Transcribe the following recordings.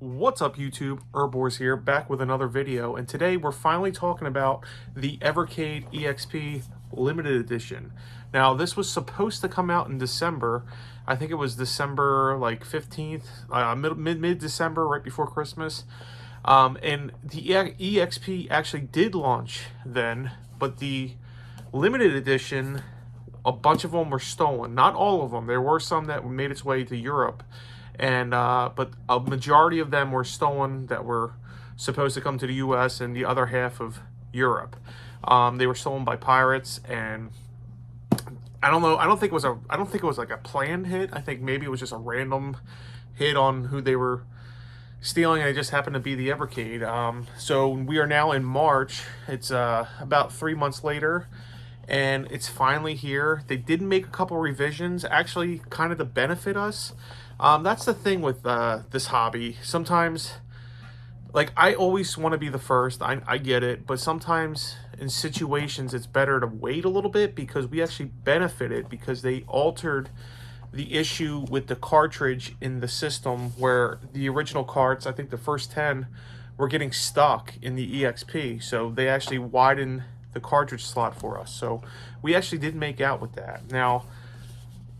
What's up YouTube, Erbwars here, back with another video, and today we're finally talking about the Evercade EXP limited edition. Now this was supposed to come out in December. I think it was December like 15th, mid-December, right before Christmas. And the EXP actually did launch then, but the limited edition, a bunch of them were stolen. Not all of them. There were some that made its way to Europe. And but a majority of them were stolen that were supposed to come to the U.S. and the other half of Europe. They were stolen by pirates, and I don't know. I don't think it was like a planned hit. I think maybe it was just a random hit on who they were stealing, and it just happened to be the Evercade. So we are now in March. It's about 3 months later, and it's finally here. They did make a couple revisions, actually, kind of to benefit us. That's the thing with this hobby. Sometimes, like, I always want to be the first. I get it. But sometimes in situations, it's better to wait a little bit because we actually benefited because they altered the issue with the cartridge in the system where the original carts, I think the first 10, were getting stuck in the EXP. So they actually widened the cartridge slot for us. So we actually did make out with that. Now,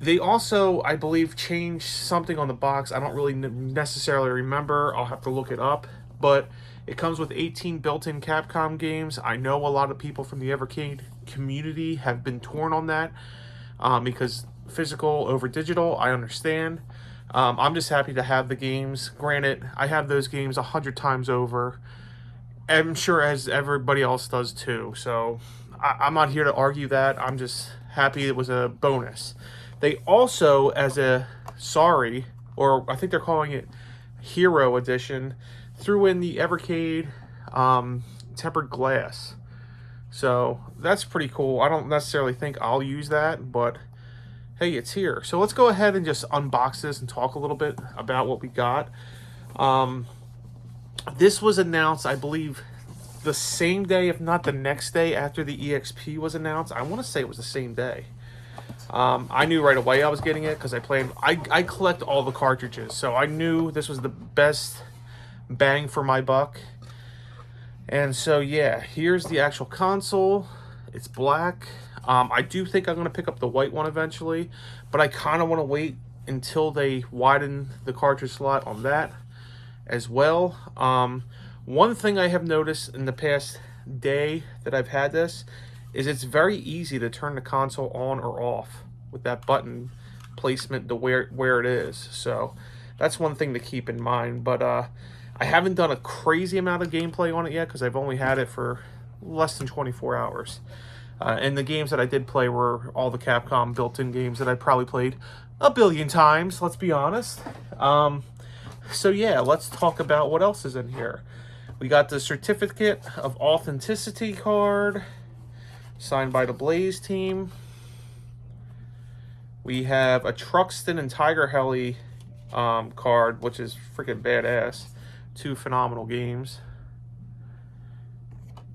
they also, I believe, changed something on the box. I don't really necessarily remember. I'll have to look it up. But it comes with 18 built-in Capcom games. I know a lot of people from the Evercade community have been torn on that because physical over digital, I understand. I'm just happy to have the games. Granted, I have those games 100 times over. I'm sure as everybody else does too. So I'm not here to argue that. I'm just happy it was a bonus. They also, as a sorry, or I think they're calling it Hero Edition, threw in the Evercade tempered glass. So that's pretty cool. I don't necessarily think I'll use that, but hey, it's here. So let's go ahead and just unbox this and talk a little bit about what we got. This was announced, I believe, the same day, if not the next day after the EXP was announced. I want to say it was the same day. I knew right away I was getting it because I collect all the cartridges, so I knew this was the best bang for my buck. And so yeah, here's the actual console. It's black. I do think I'm going to pick up the white one eventually, but I kind of want to wait until they widen the cartridge slot on that as well. One thing I have noticed in the past day that I've had this is it's very easy to turn the console on or off with that button placement to where it is. So that's one thing to keep in mind. But I haven't done a crazy amount of gameplay on it yet because I've only had it for less than 24 hours. And the games that I did play were all the Capcom built-in games that I probably played a billion times, let's be honest. So yeah, let's talk about what else is in here. We got the Certificate of Authenticity card, signed by the Blaze team. We have a Truxton and Tiger Heli card, which is freaking badass. Two phenomenal games.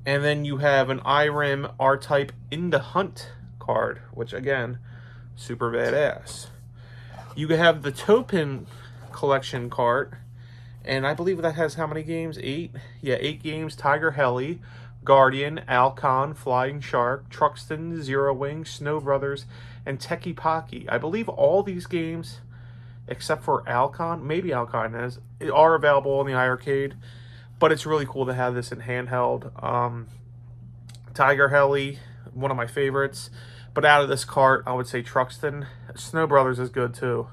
And then you have an IRIM R-Type In the Hunt card, which again, super badass. You have the Topin collection card, and I believe that has how many games? 8? Yeah, 8 games. Tiger Heli, Guardian, Alcon, Flying Shark, Truxton, Zero Wing, Snow Brothers, and Teki Paki. I believe all these games, except for Alcon, maybe Alcon are available on the Arcade, but it's really cool to have this in handheld. Tiger Heli, one of my favorites, but out of this cart, I would say Truxton. Snow Brothers is good too.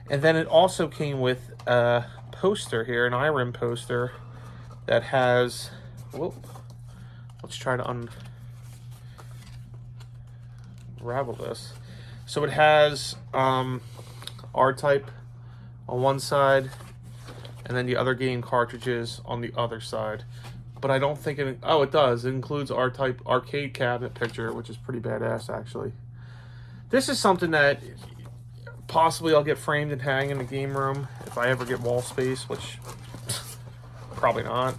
And then it also came with a poster here, an IRIM poster that has, whoop, let's try to unravel this. So it has R-Type on one side, and then the other game cartridges on the other side. But I don't think it, oh, it does. It includes R-Type arcade cabinet picture, which is pretty badass, actually. This is something that possibly I'll get framed and hang in the game room if I ever get wall space, which probably not.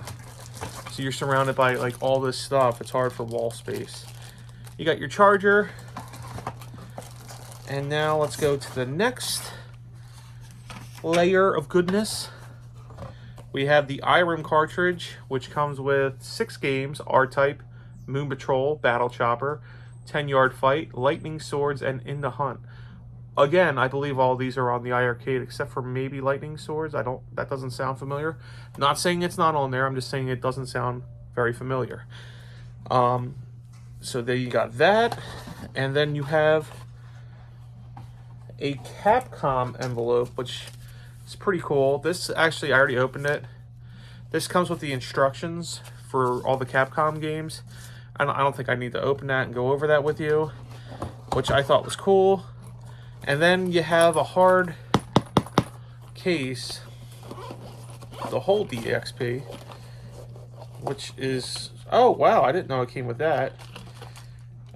So you're surrounded by like all this stuff. It's hard for wall space. You got your charger. And now let's go to the next layer of goodness. We have the Irem cartridge, which comes with 6 games: R-Type, Moon Patrol, Battle Chopper, 10-Yard Fight, Lightning Swords, and In the Hunt. Again, I believe all these are on the iArcade except for maybe Lightning Swords. That doesn't sound familiar. Not saying it's not on there, I'm just saying it doesn't sound very familiar. So there you got that. And then you have a Capcom envelope, which is pretty cool. This actually, I already opened it. This comes with the instructions for all the Capcom games. I don't think I need to open that and go over that with you, which I thought was cool. And then you have a hard case to hold the EXP, which is, oh wow, I didn't know it came with that.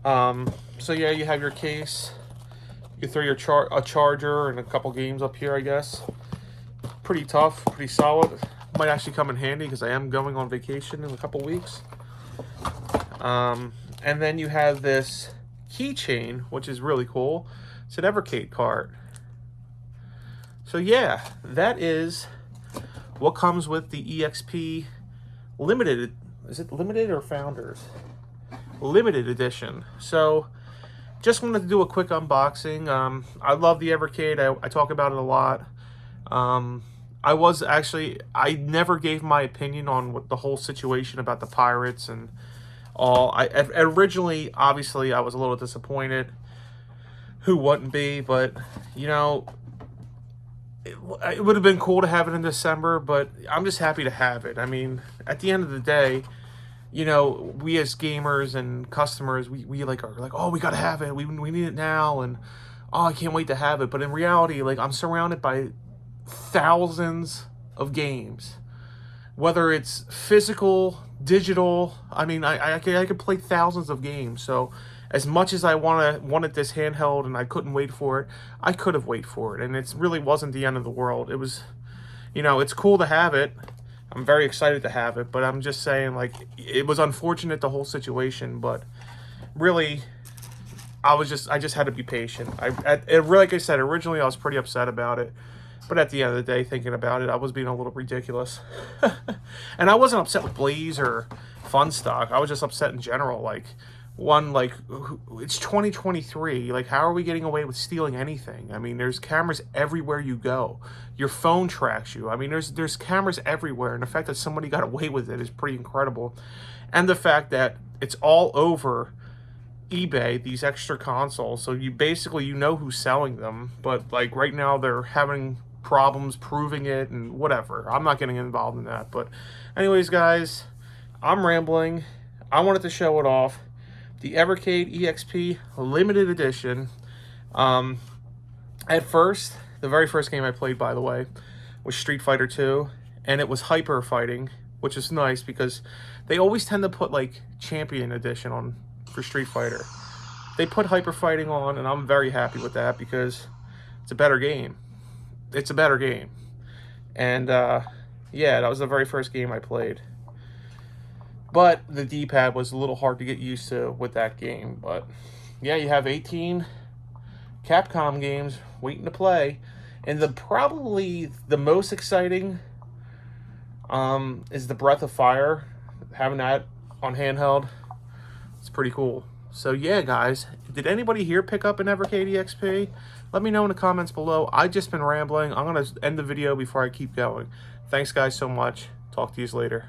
So yeah, you have your case. You throw your a charger and a couple games up here, I guess. Pretty tough, pretty solid. Might actually come in handy because I am going on vacation in a couple weeks. And then you have this keychain, which is really cool. It's an Evercade card. So yeah, that is what comes with the EXP limited. Is it limited or Founders? Limited edition. So just wanted to do a quick unboxing. I love the Evercade. I talk about it a lot. I never gave my opinion on what the whole situation about the pirates and all. Originally, obviously, I was a little disappointed. Who wouldn't be? But, you know, it would have been cool to have it in December, but I'm just happy to have it. I mean, at the end of the day, you know, we as gamers and customers, we like are like, oh, we gotta have it. We need it now, and oh, I can't wait to have it. But in reality, like, I'm surrounded by thousands of games, whether it's physical, digital. I mean, I could play thousands of games. So as much as I wanted this handheld and I couldn't wait for it, I could have waited for it, and it really wasn't the end of the world. It was, you know, it's cool to have it. I'm very excited to have it, but I'm just saying, like, it was unfortunate, the whole situation, but really, I just had to be patient. Like I said, originally I was pretty upset about it, but at the end of the day, thinking about it, I was being a little ridiculous. And I wasn't upset with Blaze or Fun Stock. I was just upset in general. Like, it's 2023. Like, how are we getting away with stealing anything? I mean, there's cameras everywhere you go. Your phone tracks you. I mean, there's cameras everywhere, and the fact that somebody got away with it is pretty incredible. And the fact that it's all over eBay, these extra consoles, so you basically, you know who's selling them, but like right now they're having problems proving it and whatever. I'm not getting involved in that, but anyways, guys, I'm rambling. I wanted to show it off. The Evercade EXP limited edition. At first, the very first game I played, by the way, was Street Fighter 2, and it was Hyper Fighting, which is nice because they always tend to put like Champion Edition on for Street Fighter. They put Hyper Fighting on, and I'm very happy with that because it's a better game. It's a better game. And yeah, that was the very first game I played. But the D-pad was a little hard to get used to with that game. But yeah, you have 18 Capcom games waiting to play. And probably the most exciting is the Breath of Fire. Having that on handheld, it's pretty cool. So yeah, guys, did anybody here pick up an Evercade EXP? Let me know in the comments below. I've just been rambling. I'm going to end the video before I keep going. Thanks, guys, so much. Talk to you later.